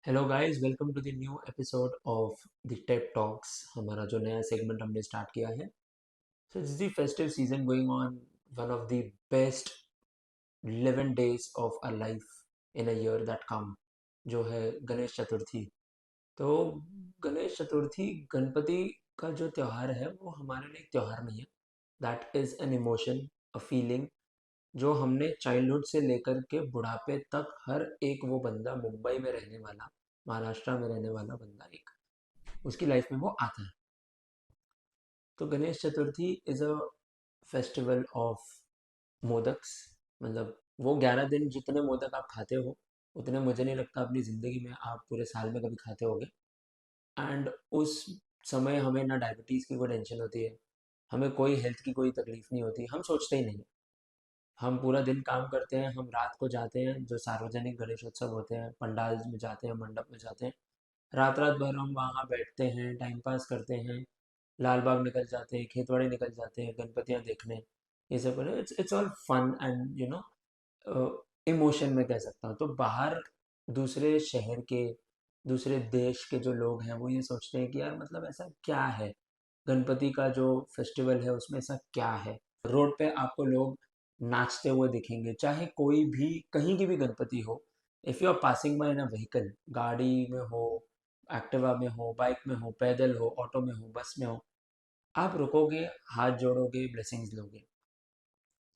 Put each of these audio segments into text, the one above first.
Hello guys, welcome to the new episode of the tech talks. हमारा जो नया segment हमने स्टार्ट किया है, so it's the festive season going on. One of the best 11 days of a life in a year that come, जो है गणेश चतुर्थी। तो गणेश चतुर्थी, गणपति का जो त्योहार है, वो हमारे लिए एक त्योहार नहीं है। That is an emotion, a feeling, जो हमने चाइल्डहुड से लेकर के बुढ़ापे तक हर एक वो बंदा, मुंबई में रहने वाला, महाराष्ट्र में रहने वाला बंदा, एक उसकी लाइफ में वो आता है। तो Ganesh Chaturthi is a festival of modaks. मतलब वो 11 दिन जितने मोदक आप खाते हो, उतने मुझे नहीं लगता अपनी ज़िंदगी में आप पूरे साल में कभी खाते होगे। एंड उस समय हमें ना डायबिटीज़ की कोई टेंशन होती है, हमें कोई हेल्थ की कोई तकलीफ नहीं होती, हम सोचते ही नहीं। हम पूरा दिन काम करते हैं, हम रात को जाते हैं, जो सार्वजनिक गणेशोत्सव होते हैं, पंडाल में जाते हैं, मंडप में जाते हैं। रात रात भर हम वहाँ बैठते हैं, टाइम पास करते हैं, लाल बाग निकल जाते हैं, खेतवाड़ी निकल जाते हैं, गणपतियाँ देखने। ये सब it's it's all fun and emotion में कह सकता हूँ। तो बाहर दूसरे शहर के, दूसरे देश के जो लोग हैं, वो ये सोचते हैं कि यार मतलब ऐसा क्या है, गणपति का जो फेस्टिवल है उसमें ऐसा क्या है। रोड पे आपको लोग नाचते हुए दिखेंगे, चाहे कोई भी कहीं की भी गणपति हो। If you are passing by in a vehicle, गाड़ी में हो, एक्टिवा में हो, बाइक में हो, पैदल हो, ऑटो में हो, बस में हो, आप रुकोगे, हाथ जोड़ोगे, ब्लेसिंग्स लोगे।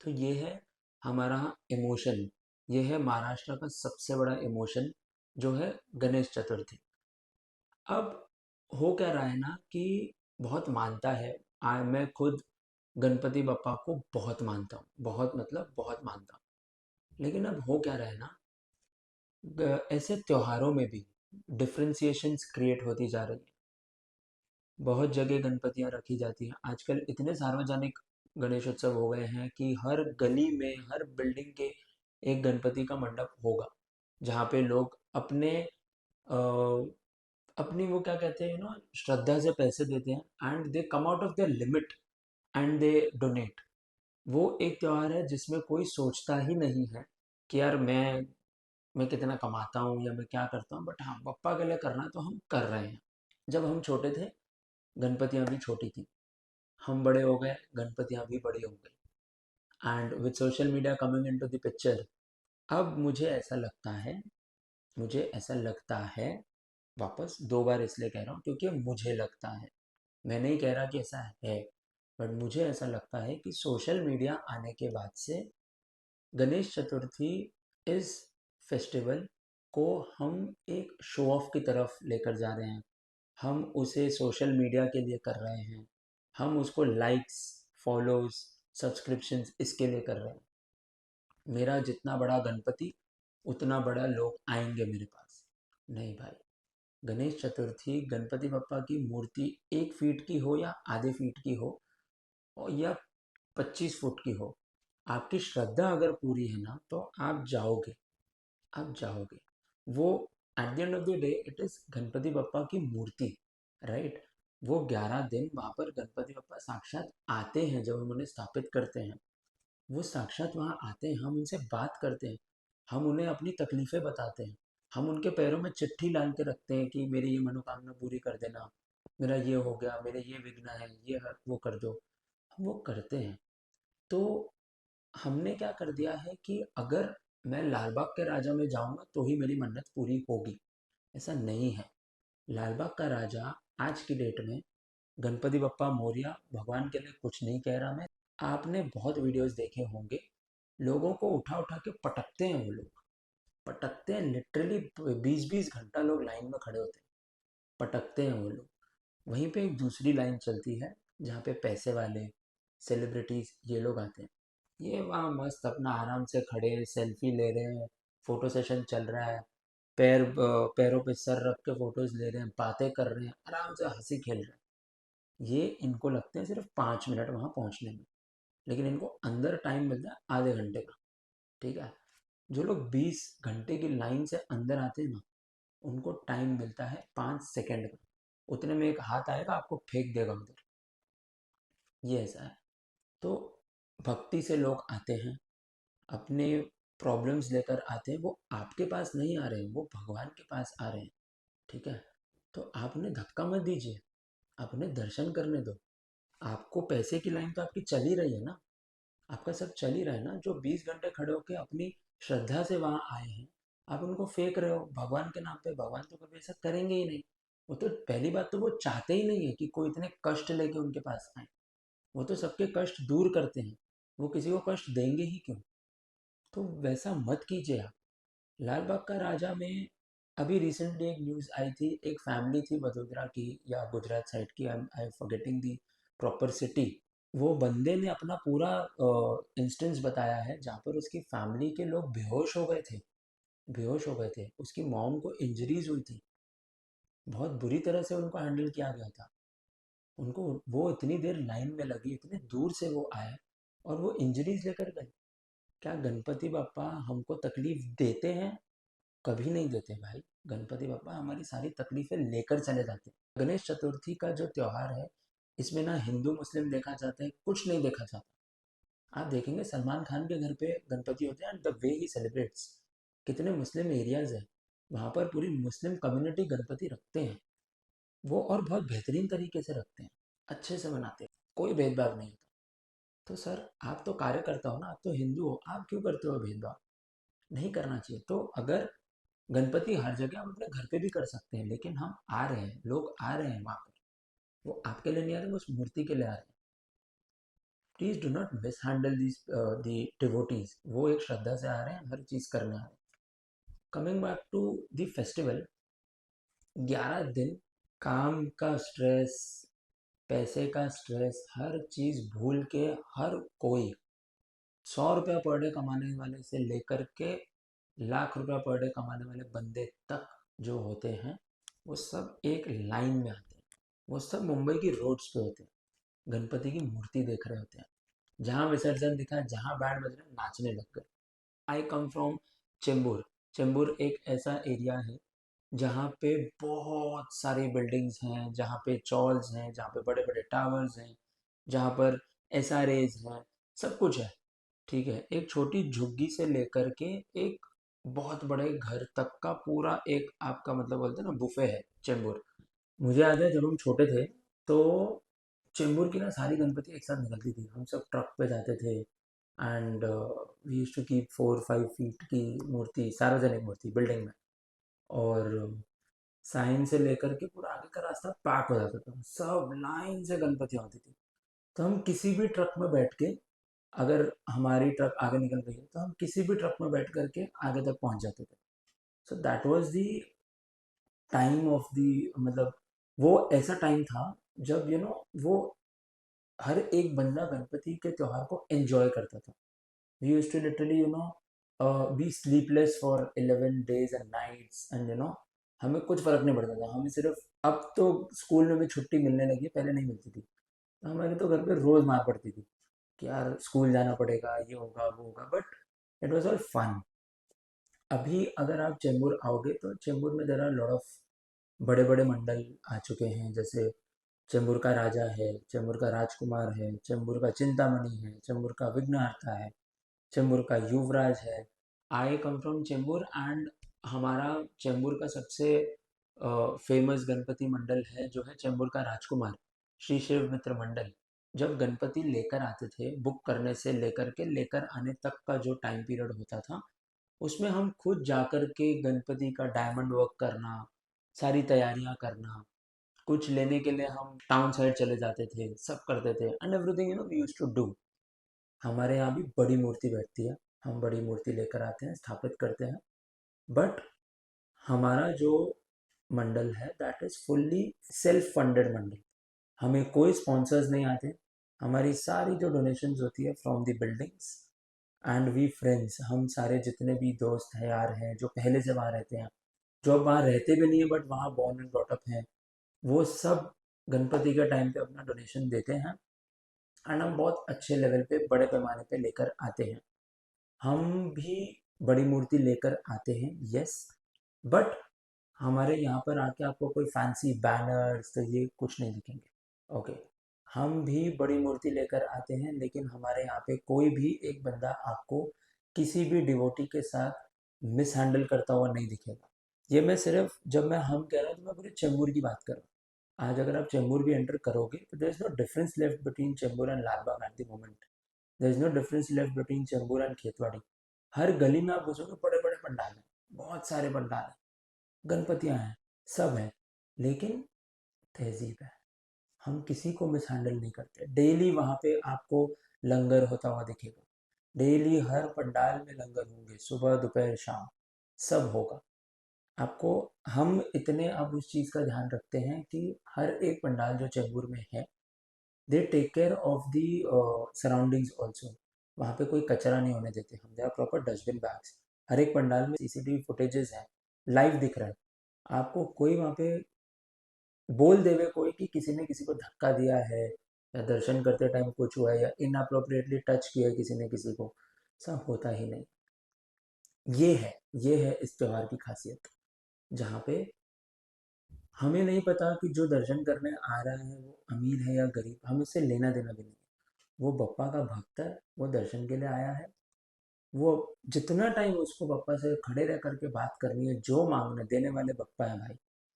तो ये है हमारा इमोशन। ये है महाराष्ट्र का सबसे बड़ा इमोशन, जो है गणेश चतुर्थी। अब हो क्या रहा है ना कि बहुत मानता है, मैं खुद गणपति बप्पा को बहुत मानता हूँ, बहुत मतलब बहुत मानता हूँ। लेकिन अब हो क्या रहा है ना, ऐसे त्योहारों में भी डिफ्रेंसिएशंस क्रिएट होती जा रही है। बहुत जगह गणपतियाँ रखी जाती हैं आजकल, इतने सार्वजनिक गणेशोत्सव हो गए हैं कि हर गली में, हर बिल्डिंग के एक गणपति का मंडप होगा, जहाँ पे लोग अपने अ, अपनी वो क्या कहते हैं ना, श्रद्धा से पैसे देते हैं and they come out of their limit and they donate. वो एक त्योहार है जिसमें कोई सोचता ही नहीं है कि यार मैं कितना कमाता हूँ या मैं क्या करता हूँ, बट हाँ, पप्पा के लिए करना है तो हम कर रहे हैं। जब हम छोटे थे, गणपतियाँ भी छोटी थी, हम बड़े हो गए, गणपतियाँ भी बड़ी हो गई। And with social media coming into the picture, अब मुझे ऐसा लगता है, वापस दो बार इसलिए कह रहा हूँ क्योंकि मुझे लगता है, मैं नहीं कह रहा कि ऐसा है, बट मुझे ऐसा लगता है कि सोशल मीडिया आने के बाद से गणेश चतुर्थी इस फेस्टिवल को हम एक शो ऑफ की तरफ लेकर जा रहे हैं। हम उसे सोशल मीडिया के लिए कर रहे हैं, हम उसको लाइक्स, फॉलोज, सब्सक्रिप्शंस इसके लिए कर रहे हैं। मेरा जितना बड़ा गणपति, उतना बड़ा लोग आएंगे मेरे पास। नहीं भाई, गणेश चतुर्थी, गणपति बप्पा की मूर्ति 1 फीट की हो या आधे फीट की हो, और या 25 फुट की हो, आपकी श्रद्धा अगर पूरी है ना, तो आप जाओगे, आप जाओगे। वो at the end of the day it is Ganpati Bappa की मूर्ति, राइट। वो 11 दिन वहाँ पर गणपति बप्पा साक्षात आते हैं, जब हम उन्हें स्थापित करते हैं, वो साक्षात वहाँ आते हैं, हम उनसे बात करते हैं, हम उन्हें अपनी तकलीफ़ें बताते हैं, हम उनके पैरों में चिट्ठी डाल के रखते हैं कि मेरी ये मनोकामना पूरी कर देना, मेरा ये हो गया, मेरे ये विघ्न है, ये वो कर दो। हम वो करते हैं। तो हमने क्या कर दिया है कि अगर मैं लाल बाग के राजा में जाऊंगा तो ही मेरी मन्नत पूरी होगी, ऐसा नहीं है। लाल बाग का राजा आज की डेट में गणपति बप्पा मोरया भगवान के लिए कुछ नहीं कह रहा मैं। आपने बहुत वीडियोस देखे होंगे, लोगों को उठा उठा के पटकते हैं, वो लोग पटकते हैं लिटरली। 20-20 घंटा लोग लाइन में खड़े होते हैं, पटकते हैं वो लोग। वहीं पे एक दूसरी लाइन चलती है, जहाँ पे पैसे वाले, सेलिब्रिटीज, ये लोग आते हैं। ये वहाँ मस्त अपना आराम से खड़े सेल्फी ले रहे हैं, फोटो सेशन चल रहा है, पैरों पे सर रख के फोटोज ले रहे हैं, बातें कर रहे हैं, आराम से हंसी खेल रहे हैं। ये इनको लगते हैं सिर्फ 5 मिनट वहाँ पहुँचने में, लेकिन इनको अंदर टाइम मिलता है आधे घंटे का। ठीक है। जो लोग 20 घंटे की लाइन से अंदर आते हैं ना, उनको टाइम मिलता है 5 सेकंड का। उतने में एक हाथ आएगा, आपको फेंक देगा उधर। ये ऐसा है। तो भक्ति से लोग आते हैं, अपने प्रॉब्लम्स लेकर आते हैं, वो आपके पास नहीं आ रहे हैं, वो भगवान के पास आ रहे हैं। ठीक है, तो आपने धक्का मत दीजिए, अपने दर्शन करने दो। आपको पैसे की लाइन तो आपकी चल ही रही है ना, आपका सब चल ही रहा है ना। जो 20 घंटे खड़े होके अपनी श्रद्धा से वहां आए हैं, आप उनको फेंक रहे हो भगवान के नाम पे। भगवान तो कभी ऐसा करेंगे ही नहीं। वो तो पहली बात तो वो चाहते ही नहीं है कि कोई इतने कष्ट लेके उनके पास आए। वो तो सबके कष्ट दूर करते हैं, वो किसी को कष्ट देंगे ही क्यों। तो वैसा मत कीजिए आप। लाल बाग का राजा में अभी रिसेंटली एक न्यूज़ आई थी, एक फैमिली थी वडोदरा की या गुजरात साइड की, आई फॉरगेटिंग दी प्रॉपर सिटी। वो बंदे ने अपना पूरा इंस्टेंस बताया है जहाँ पर उसकी फैमिली के लोग बेहोश हो गए थे। बेहोश हो गए थे, उसकी मॉम को इंजरीज हुई थी, बहुत बुरी तरह से उनको हैंडल किया गया था। उनको, वो इतनी देर लाइन में लगी, इतने दूर से वो आए और वो इंजरीज लेकर गए। क्या गणपति बप्पा हमको तकलीफ देते हैं? कभी नहीं देते भाई। गणपति बप्पा हमारी सारी तकलीफें लेकर चले जाते हैं। गणेश चतुर्थी का जो त्योहार है, इसमें ना हिंदू मुस्लिम देखा जाता है, कुछ नहीं देखा जाता। आप देखेंगे सलमान खान के घर पे गणपति होते हैं, and the way he celebrates, कितने मुस्लिम एरियाज हैं वहाँ पर पूरी मुस्लिम कम्युनिटी गणपति रखते हैं वो, और बहुत बेहतरीन तरीके से रखते हैं, अच्छे से मनाते हैं, कोई भेदभाव नहीं होता। तो सर आप तो कार्यकर्ता हो ना, आप तो हिंदू हो, आप क्यों करते हो भेदभाव? नहीं करना चाहिए। तो अगर गणपति हर जगह आप अपने घर पे भी कर सकते हैं, लेकिन हम आ रहे हैं, लोग आ रहे हैं वहाँ पर, वो आपके लिए नहीं आ रहे, वो उस मूर्ति के लिए आ रहे हैं। Please do not miss handle the devotees. वो एक श्रद्धा से आ रहे हैं, हर चीज करने आ रहे हैं। Coming back to the festival, 11 दिन काम का स्ट्रेस, पैसे का स्ट्रेस, हर चीज भूल के, हर कोई 100 रुपया पर डे कमाने वाले से लेकर के लाख रुपया पर डे कमाने वाले बंदे तक जो होते हैं, वो सब एक लाइन में आते हैं। वो सब मुंबई की रोड्स पे होते हैं, गणपति की मूर्ति देख रहे होते हैं। जहाँ विसर्जन दिखा, जहाँ बैंड बज रहे हैं, नाचने लग गए। आई कम फ्रॉम चेंबूर। चेंबूर एक ऐसा एरिया है जहाँ पे बहुत सारी बिल्डिंग्स हैं, जहाँ पे चॉल्स हैं, जहाँ पे बड़े बड़े टावर्स हैं, जहाँ पर एसआरएज हैं, सब कुछ है। ठीक है, एक छोटी झुग्गी से लेकर के एक बहुत बड़े घर तक का पूरा एक आपका मतलब बोलते हैं ना बुफे है चेंबूर। मुझे याद है जब हम छोटे थे, तो चेंबूर की ना सारी गणपति एक साथ निकलती थी, हम सब ट्रक पे जाते थे, and we used to keep 4-5 feet की मूर्ति, सार्वजनिक मूर्ति बिल्डिंग में। और साइन से लेकर के पूरा आगे का रास्ता पैक हो जाता था, सब लाइन से गणपति आती थी। तो हम किसी भी ट्रक में बैठ के, अगर हमारी ट्रक आगे निकल रही है तो हम किसी भी ट्रक में बैठ करके आगे तक पहुंच जाते थे। So that was the time of the, मतलब वो ऐसा टाइम था जब वो हर एक बंदा गणपति के त्योहार को एंजॉय करता था। We used to literally be sleepless for 11 days and nights, and हमें कुछ फर्क नहीं पड़ता था, हमें सिर्फ, अब तो स्कूल में भी छुट्टी मिलने लगी है, पहले नहीं मिलती थी। तो हमारे तो घर पे रोज मार पड़ती थी कि यार स्कूल जाना पड़ेगा, ये होगा वो होगा, but it was all fun. अभी अगर आप चेंबूर आओगे तो चेंबूर में देर आर लॉट ऑफ बड़े बड़े मंडल आ चुके हैं, जैसे चेंबूर का राजा है, चेंबूर का राजकुमार है, चेंबूर का चिंतामणि है, चेंबूर का विघ्नहर्ता है, चेंबूर का युवराज है। आई कम फ्रॉम चेंबूर, एंड हमारा चेंबूर का सबसे फेमस गणपति मंडल है जो है चेंबूर का राजकुमार, श्री शिव मित्र मंडल। जब गणपति लेकर आते थे, बुक करने से लेकर के लेकर आने तक का जो टाइम पीरियड होता था, उसमें हम खुद जाकर के गणपति का डायमंड वर्क करना, सारी तैयारियां करना, कुछ लेने के लिए हम टाउन साइड चले जाते थे, सब करते थे, and everything we used to do. हमारे यहाँ भी बड़ी मूर्ति बैठती है, हम बड़ी मूर्ति लेकर आते हैं, स्थापित करते हैं। बट हमारा जो मंडल है that is fully self funded mandal. हमें कोई स्पॉन्सर्स नहीं आते। हमारी सारी जो डोनेशंस होती है from the buildings and we friends, हम सारे जितने भी दोस्त हैं यार हैं जो पहले से वहाँ रहते हैं, जो अब वहाँ रहते भी नहीं है बट वहाँ बॉर्न एंड ब्रॉट अप हैं, वो सब गणपति के टाइम पे अपना डोनेशन देते हैं, एंड हम बहुत अच्छे लेवल पे, बड़े पैमाने पे लेकर आते हैं। हम भी बड़ी मूर्ति लेकर आते हैं, यस, बट हमारे यहाँ पर आके आपको कोई फैंसी बैनर्स तो ये कुछ नहीं दिखेंगे। ओके, हम भी बड़ी मूर्ति लेकर आते हैं, लेकिन हमारे यहाँ पे कोई भी एक बंदा आपको किसी भी डिवोटी के साथ मिस हैंडल करता हुआ नहीं दिखेगा। ये मैं सिर्फ जब मैं हम कह रहा हूँ तो मैं पूरे चेंबूर की बात कर रहा हूँ। आज अगर आप चेंबूर भी एंटर करोगे तो there is no difference left between Chembur and Lalbaug at the moment. There is no difference left between Chembur and Khetwadi. हर गली में आप घुसोगे बड़े बड़े पंडाल हैं, बहुत सारे पंडाल हैं, गणपतियाँ हैं, सब हैं, लेकिन तहजीब है। हम किसी को मिस हैंडल नहीं करते। डेली वहाँ पे आपको लंगर होता हुआ दिखेगा। डेली हर पंडाल में लंगर होंगे, सुबह दोपहर शाम सब होगा। आपको हम इतने अब उस चीज़ का ध्यान रखते हैं कि हर एक पंडाल जो चेंबूर में है, they take care of the surroundings also. वहाँ पे कोई कचरा नहीं होने देते हम। They are proper dustbin bags. हर एक पंडाल में सीसीटीवी फुटेजेस हैं, लाइव दिख रहा है आपको। कोई वहाँ पे बोल देवे कोई कि किसी ने किसी को धक्का दिया है या दर्शन करते टाइम कुछ हुआ है या इनअप्रोप्रिएटली टच किया है किसी ने किसी को, सब होता ही नहीं। ये है इस त्योहार की खासियत, जहाँ पे हमें नहीं पता कि जो दर्शन करने आ रहा है वो अमीर है या गरीब, हमें इससे लेना देना भी नहीं है। वो बप्पा का भक्त है, वो दर्शन के लिए आया है। वो जितना टाइम उसको बप्पा से खड़े रह करके बात करनी है, जो मांगना देने वाले बप्पा है भाई,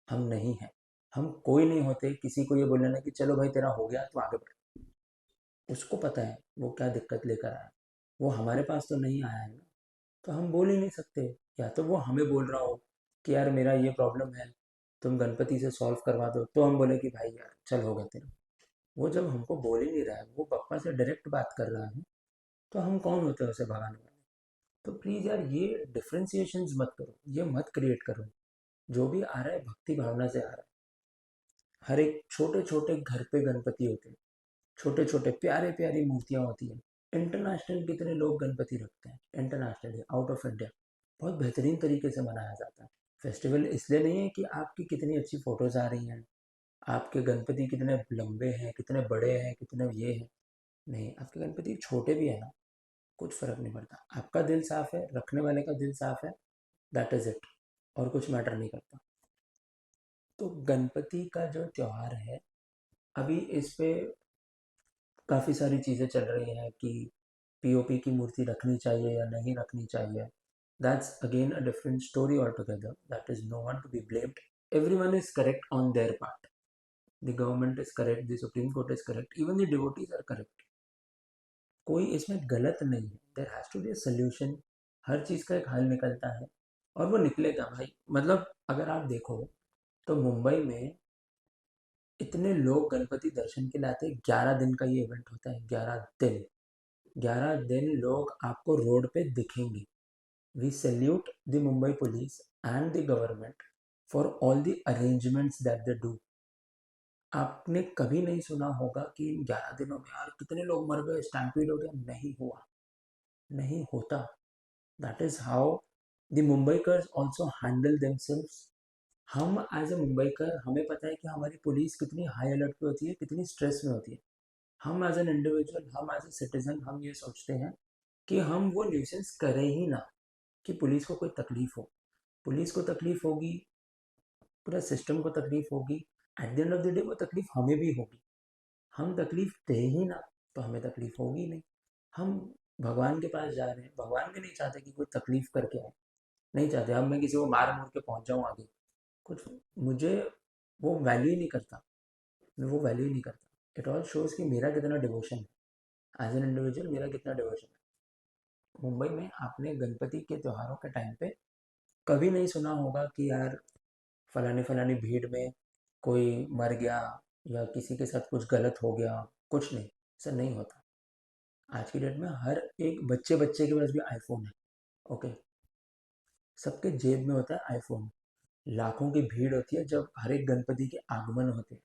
हम नहीं है। हम कोई नहीं होते किसी को ये बोलने कि चलो भाई तेरा हो गया तो आगे बढ़। उसको पता है वो क्या दिक्कत लेकर आया, वो हमारे पास तो नहीं आया है ना, तो हम बोल ही नहीं सकते। या तो वो हमें बोल रहा हो कि यार मेरा ये प्रॉब्लम है, तुम गणपति से सॉल्व करवा दो, तो हम बोले कि भाई यार चल हो गया तेरा। वो जब हमको बोल ही नहीं रहा है, वो पप्पा से डायरेक्ट बात कर रहा है, तो हम कौन होते हैं उसे भगाने वाले। तो प्लीज़ यार ये डिफ्रेंसिएशंस मत करो, ये मत क्रिएट करो। जो भी आ रहा है भक्ति भावना से आ रहा है। हर एक छोटे छोटे घर पे गणपति होते हैं, छोटे छोटे प्यारे प्यारी मूर्तियाँ होती हैं। इंटरनेशनल कितने लोग गणपति रखते हैं, इंटरनेशनली आउट ऑफ इंडिया बहुत बेहतरीन तरीके से मनाया जाता है। फेस्टिवल इसलिए नहीं है कि आपकी कितनी अच्छी फोटोज आ रही हैं, आपके गणपति कितने लंबे हैं, कितने बड़े हैं, कितने ये हैं। नहीं, आपके गणपति छोटे भी है ना, कुछ फर्क नहीं पड़ता। आपका दिल साफ है, रखने वाले का दिल साफ है, दैट इज इट। और कुछ मैटर नहीं करता। तो गणपति का जो त्योहार है, अभी इस पे काफ़ी सारी चीज़ें चल रही हैं कि पीओपी की मूर्ति रखनी चाहिए या नहीं रखनी चाहिए। That's again a different story altogether, that is no one to be blamed. Everyone is correct on their part. The government is correct, the Supreme Court is correct, even the devotees are correct. कोई इसमें गलत नहीं है। There has to be a solution. हर चीज़ का एक हल निकलता है, और वो निकलेगा भाई। मतलब अगर आप देखो तो मुंबई में इतने लोग गणपति दर्शन के लिए आते हैं। 11 दिन का ये इवेंट होता है, 11 दिन। 11 दिन लोग आपको रोड पे दिखेंगे। We salute the Mumbai police and the government for all the arrangements that they do. आपने कभी नहीं सुना होगा कि 11 दिनों में यार कितने लोग मर गए, स्टैम्पीड हो गया। नहीं हुआ, नहीं होता। That is how the Mumbaikars also handle themselves. हम एज ए मुंबईकर, हमें पता है कि हमारी पुलिस कितनी हाई अलर्ट पे होती है, कितनी स्ट्रेस में होती है। हम एज एन इंडिविजुअल, हम एज ए सिटीजन, हम ये सोचते हैं कि हम वो न्यूसेंस करें ही ना, कि पुलिस को कोई तकलीफ हो। पुलिस को तकलीफ होगी, पूरा सिस्टम को तकलीफ होगी। At the end of the day वो तकलीफ हमें भी होगी। हम तकलीफ दे ही ना, तो हमें तकलीफ होगी नहीं। हम भगवान के पास जा रहे हैं, भगवान भी नहीं चाहते कि कोई तकलीफ करके आए। नहीं चाहते अब मैं किसी को मार मुर के पहुंच जाऊं आगे, कुछ मुझे वो वैल्यू ही नहीं करता। मैं वो वैल्यू ही नहीं करता। इट ऑल शोज कि मेरा कितना डिवोशन है, एज एन इंडिविजुअल मेरा कितना डिवोशन है। मुंबई में आपने गणपति के त्योहारों के टाइम पे कभी नहीं सुना होगा कि यार फलानी फलानी भीड़ में कोई मर गया या किसी के साथ कुछ गलत हो गया। कुछ नहीं, ऐसा नहीं होता। आज की डेट में हर एक बच्चे बच्चे के पास भी आईफोन है। ओके, सबके जेब में होता है आईफोन। लाखों की भीड़ होती है जब हर एक गणपति के आगमन होते हैं,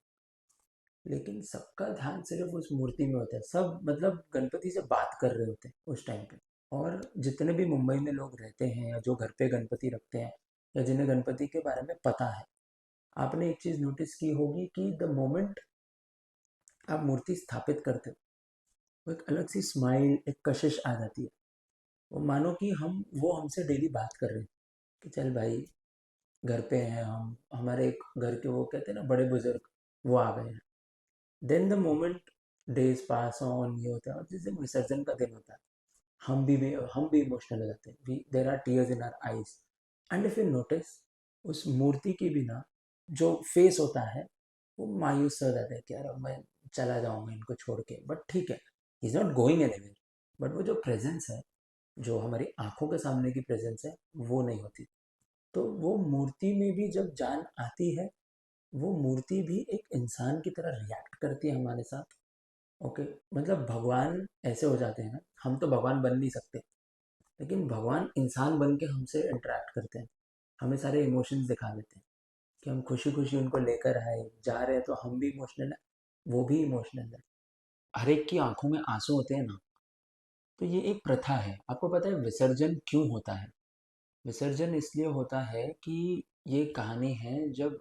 लेकिन सबका ध्यान सिर्फ उस मूर्ति में होता है। सब मतलब गणपति से बात कर रहे होते हैं उस टाइम पे। और जितने भी मुंबई में लोग रहते हैं या जो घर पे गणपति रखते हैं या जिन्हें गणपति के बारे में पता है, आपने एक चीज़ नोटिस की होगी कि द मोमेंट आप मूर्ति स्थापित करते हो, वो एक अलग सी स्माइल, एक कशिश आ जाती है। वो मानो कि वो हमसे डेली बात कर रहे हैं कि चल भाई घर पे हैं हम, हमारे एक घर के वो कहते हैं ना बड़े बुजुर्ग, वो आ गए हैं। Then the moment days pass on, ये होता है। और जिस दिन विसर्जन का दिन होता है, हम भी इमोशनल हो जाते हैं। We there are tears in our eyes. And if you notice, उस मूर्ति की भी ना जो फेस होता है वो मायूस हो जाता है कि यार अब मैं चला जाऊंगा इनको छोड़ के, बट ठीक है, is not going anywhere. But वो जो प्रेजेंस है, जो हमारी आंखों के सामने की प्रेजेंस है, वो नहीं होती। तो वो मूर्ति में भी जब जान आती है, वो मूर्ति भी एक इंसान की तरह रिएक्ट करती है हमारे साथ। ओके, मतलब भगवान ऐसे हो जाते हैं ना, हम तो भगवान बन नहीं सकते, लेकिन भगवान इंसान बन के हमसे इंटरेक्ट करते हैं, हमें सारे इमोशंस दिखा देते हैं कि हम खुशी खुशी उनको लेकर आए जा रहे हैं, तो हम भी इमोशनल है, वो भी इमोशनल है। हर एक की आंखों में आंसू होते हैं ना। तो ये एक प्रथा है। आपको पता है विसर्जन क्यों होता है? विसर्जन इसलिए होता है कि ये कहानी है, जब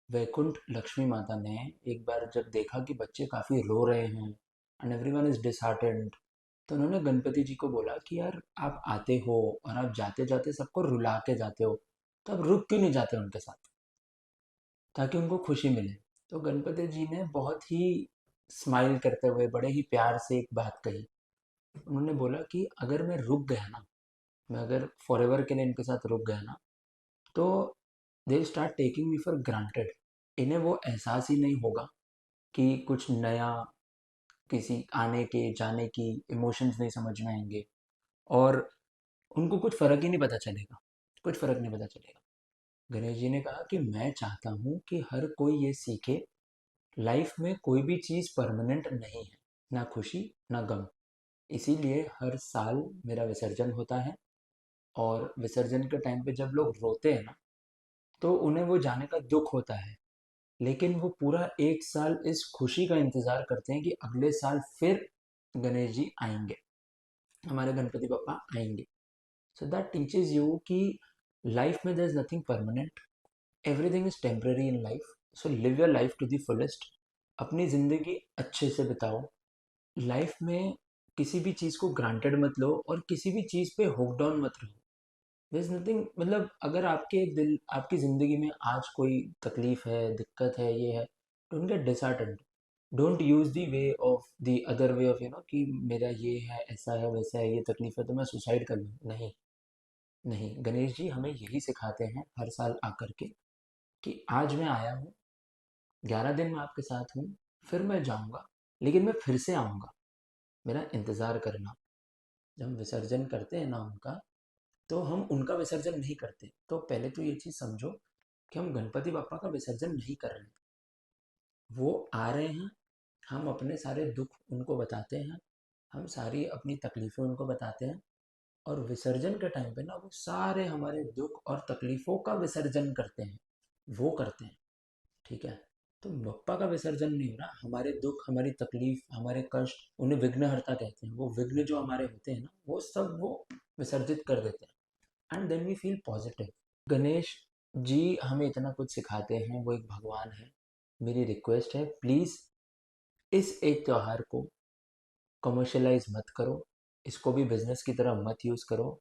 वैकुंठ लक्ष्मी माता ने एक बार जब देखा कि बच्चे काफ़ी रो रहे हैं एंड एवरीवन इज डिसहार्टेंड, तो उन्होंने गणपति जी को बोला कि यार आप आते हो और आप जाते जाते सबको रुला के जाते हो, तो आप रुक क्यों नहीं जाते उनके साथ, ताकि उनको खुशी मिले। तो गणपति जी ने बहुत ही स्माइल करते हुए बड़े ही प्यार से एक बात कही। उन्होंने बोला कि अगर मैं रुक गया ना, मैं अगर फॉर एवर के लिए इनके साथ रुक गया ना, तो they start taking me for granted. इन्हें वो एहसास ही नहीं होगा कि कुछ नया, किसी आने के जाने की इमोशंस नहीं समझ में आएंगे, और उनको कुछ फ़र्क ही नहीं पता चलेगा, कुछ फ़र्क नहीं पता चलेगा। गणेश जी ने कहा कि मैं चाहता हूँ कि हर कोई ये सीखे, लाइफ में कोई भी चीज़ परमानेंट नहीं है, ना खुशी ना गम। इसीलिए हर साल मेरा विसर्जन होता है, और विसर्जन के टाइम पे जब लोग रोते हैं ना, तो उन्हें वो जाने का दुख होता है, लेकिन वो पूरा एक साल इस खुशी का इंतज़ार करते हैं कि अगले साल फिर गणेश जी आएंगे, हमारे गणपति बप्पा आएंगे। सो दैट टीचेज यू कि लाइफ में there is nothing permanent, everything is temporary in life. So live your life to the fullest, अपनी ज़िंदगी अच्छे से बिताओ। लाइफ में किसी भी चीज़ को ग्रांटेड मत लो, और किसी भी चीज़ पे हुक्ड ऑन मत रहो। देयर इज नथिंग, मतलब अगर आपके दिल, आपकी ज़िंदगी में आज कोई तकलीफ है, दिक्कत है, ये है, don't get disheartened. Don't use the way of the other way of कि मेरा ये है, ऐसा है, वैसा है, ये तकलीफ है तो मैं सुसाइड कर लूँ। नहीं, नहीं, गणेश जी हमें यही सिखाते हैं हर साल आकर के, कि आज मैं आया हूँ, 11 दिन मैं आपके साथ हूँ, फिर मैं जाऊँगा, लेकिन मैं फिर से आऊँगा, मेरा इंतज़ार करना। जब हम विसर्जन करते हैं ना उनका, तो हम उनका विसर्जन नहीं करते। तो पहले तो ये चीज़ समझो कि हम गणपति बापा का विसर्जन नहीं कर रहे हैं, वो आ रहे हैं, हम अपने सारे दुख उनको बताते हैं, हम सारी अपनी तकलीफ़ें उनको बताते हैं, और विसर्जन के टाइम पे ना वो सारे हमारे दुख और तकलीफ़ों का विसर्जन करते हैं, वो करते हैं। ठीक है? तो बप्पा का विसर्जन नहीं हो रहा, हमारे दुख, हमारी तकलीफ, हमारे कष्ट, उन्हें विघ्नहर्ता कहते हैं। वो विघ्न जो हमारे होते हैं ना, वो सब वो विसर्जित कर देते हैं, and then we feel positive. Ganesh ji हमें इतना कुछ सिखाते हैं, वो एक भगवान है। मेरी रिक्वेस्ट है, प्लीज़ इस एक त्योहार को कमर्शियलाइज मत करो, इसको भी बिजनेस की तरह मत यूज़ करो।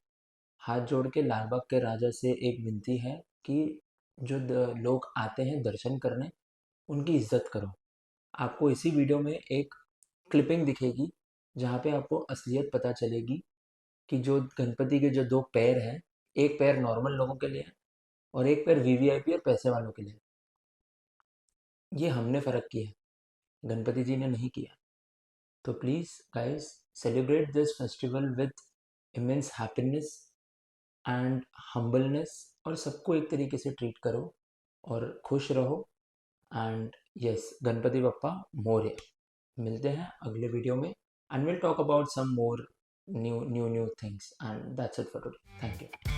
हाथ जोड़ के लाल बाग के राजा से एक विनती है कि जो लोग आते हैं दर्शन करने, उनकी इज्जत करो। आपको इसी वीडियो में एक क्लिपिंग दिखेगी, जहाँ पे आपको असलियत पता चलेगी कि जो गणपति के जो दो पैर हैं, एक पैर नॉर्मल लोगों के लिए है, और एक पैर वीवीआईपी और पैसे वालों के लिए है। ये हमने फ़र्क किया है, गणपति जी ने नहीं किया। तो please guys, celebrate this festival with immense happiness and humbleness, और सबको एक तरीके से ट्रीट करो और खुश रहो। And yes, Ganpati Bappa Morya. मिलते हैं अगले वीडियो में, and will talk about some more new new new things, and that's it for today. Thank you.